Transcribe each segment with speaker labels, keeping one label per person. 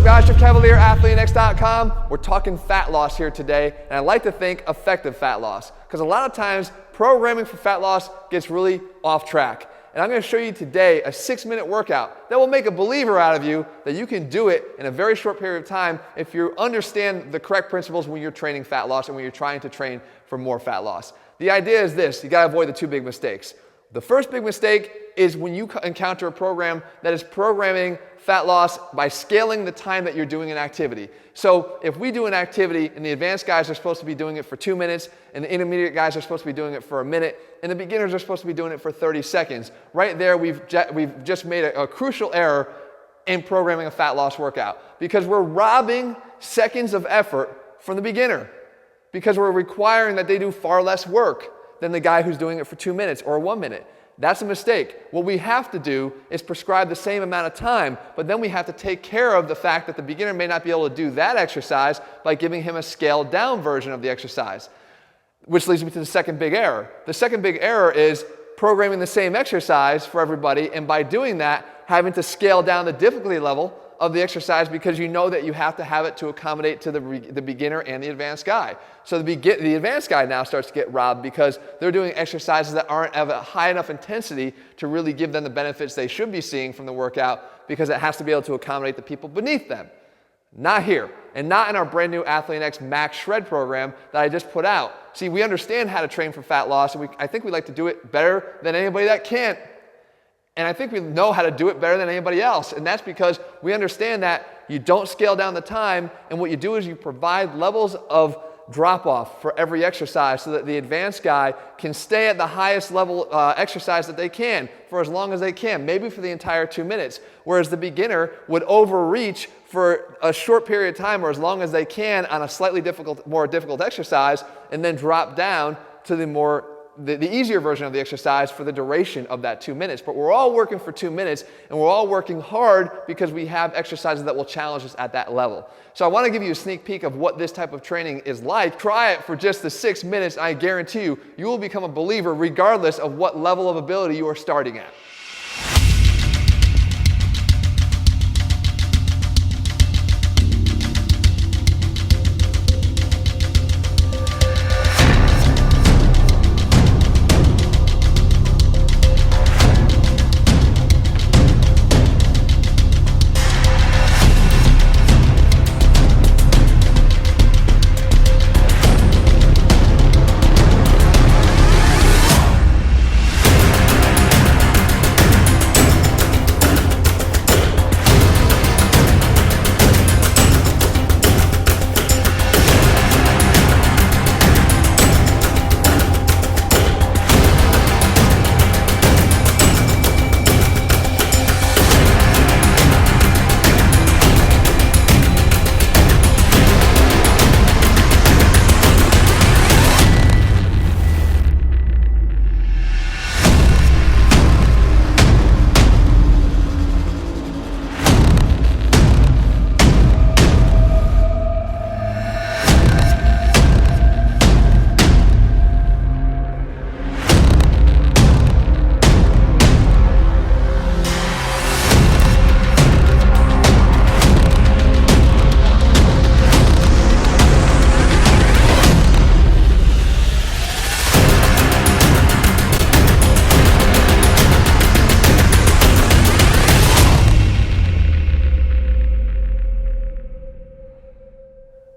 Speaker 1: guys? Jeff Cavalier, ATHLEAN-X.com. We're talking fat loss here today, and I like to think effective fat loss, because a lot of times programming for fat loss gets really off track. And I'm going to show you today a 6-minute workout that will make a believer out of you that you can do it in a very short period of time if you understand the correct principles when you're training fat loss and when you're trying to train for more fat loss. The idea is this: you got to avoid the two big mistakes. The first big mistake is when you encounter a program that is programming fat loss by scaling the time that you're doing an activity. So if we do an activity and the advanced guys are supposed to be doing it for 2 minutes, and the intermediate guys are supposed to be doing it for a minute, and the beginners are supposed to be doing it for 30 seconds, right there we've just made a crucial error in programming a fat loss workout, because we're robbing seconds of effort from the beginner, because we're requiring that they do far less work than the guy who's doing it for 2 minutes or 1 minute. That's a mistake. What we have to do is prescribe the same amount of time, but then we have to take care of the fact that the beginner may not be able to do that exercise by giving him a scaled down version of the exercise, which leads me to the second big error. The second big error is programming the same exercise for everybody, and by doing that, having to scale down the difficulty level of the exercise, because you know that you have to have it to accommodate to the beginner and the advanced guy. So the advanced guy now starts to get robbed because they're doing exercises that aren't of a high enough intensity to really give them the benefits they should be seeing from the workout, because it has to be able to accommodate the people beneath them. Not here, and not in our brand new ATHLEAN-X Max Shred program that I just put out. See, we understand how to train for fat loss, and I think we like to do it better than anybody that can't. And I think we know how to do it better than anybody else. And that's because we understand that you don't scale down the time, and what you do is you provide levels of drop-off for every exercise so that the advanced guy can stay at the highest level exercise that they can for as long as they can, maybe for the entire 2 minutes, whereas the beginner would overreach for a short period of time or as long as they can on a slightly more difficult exercise, and then drop down to the easier version of the exercise for the duration of that 2 minutes. But we're all working for 2 minutes, and we're all working hard because we have exercises that will challenge us at that level. So I want to give you a sneak peek of what this type of training is like. Try it for just the 6 minutes. I guarantee you, you will become a believer regardless of what level of ability you are starting at.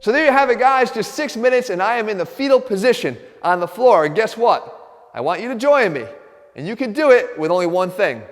Speaker 1: So there you have it, guys, just 6 minutes, and I am in the fetal position on the floor. And guess what? I want you to join me. And you can do it with only one thing: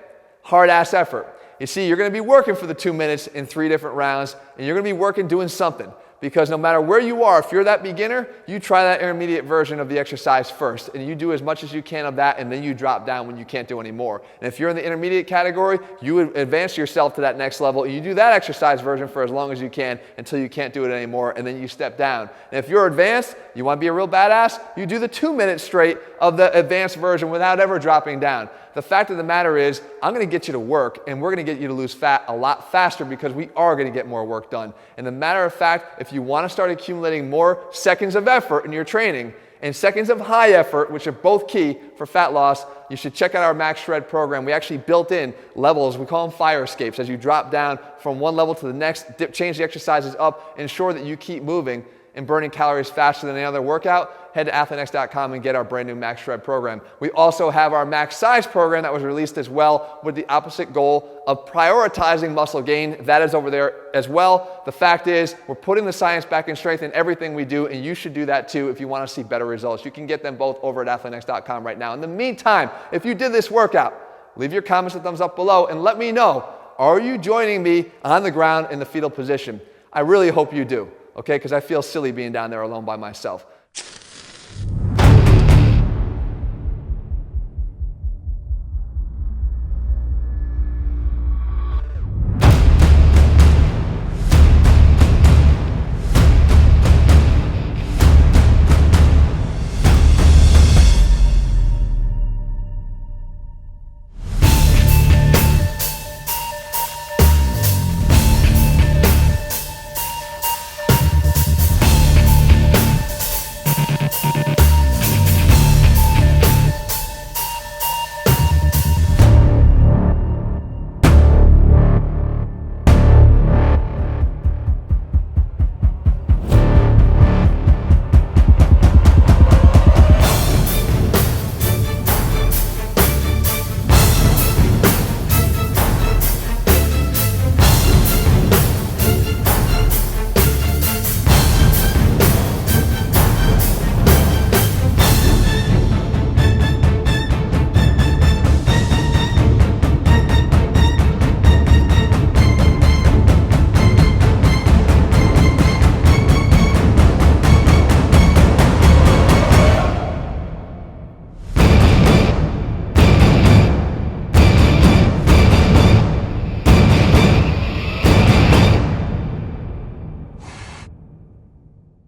Speaker 1: hard-ass effort. You see, you're going to be working for the 2 minutes in 3 different rounds, and you're going to be working doing something. Because no matter where you are, if you're that beginner, you try that intermediate version of the exercise first, and you do as much as you can of that, and then you drop down when you can't do any more. And if you're in the intermediate category, you would advance yourself to that next level, and you do that exercise version for as long as you can until you can't do it anymore, and then you step down. And if you're advanced, you want to be a real badass, you do the 2 minutes straight of the advanced version without ever dropping down. The fact of the matter is, I'm going to get you to work, and we're going to get you to lose fat a lot faster because we are going to get more work done. And the matter of fact, if you want to start accumulating more seconds of effort in your training, and seconds of high effort, which are both key for fat loss, you should check out our Max Shred program. We actually built in levels. We call them fire escapes. As you drop down from one level to the next, change the exercises up, ensure that you keep moving and burning calories faster than any other workout. Head to ATHLEAN-X.com and get our brand new Max Shred program. We also have our Max Size program that was released as well with the opposite goal of prioritizing muscle gain. That is over there as well. The fact is, we're putting the science back in strength in everything we do, and you should do that too if you want to see better results. You can get them both over at ATHLEAN-X.com right now. In the meantime, if you did this workout, leave your comments and thumbs up below and let me know, are you joining me on the ground in the fetal position? I really hope you do. Okay, because I feel silly being down there alone by myself.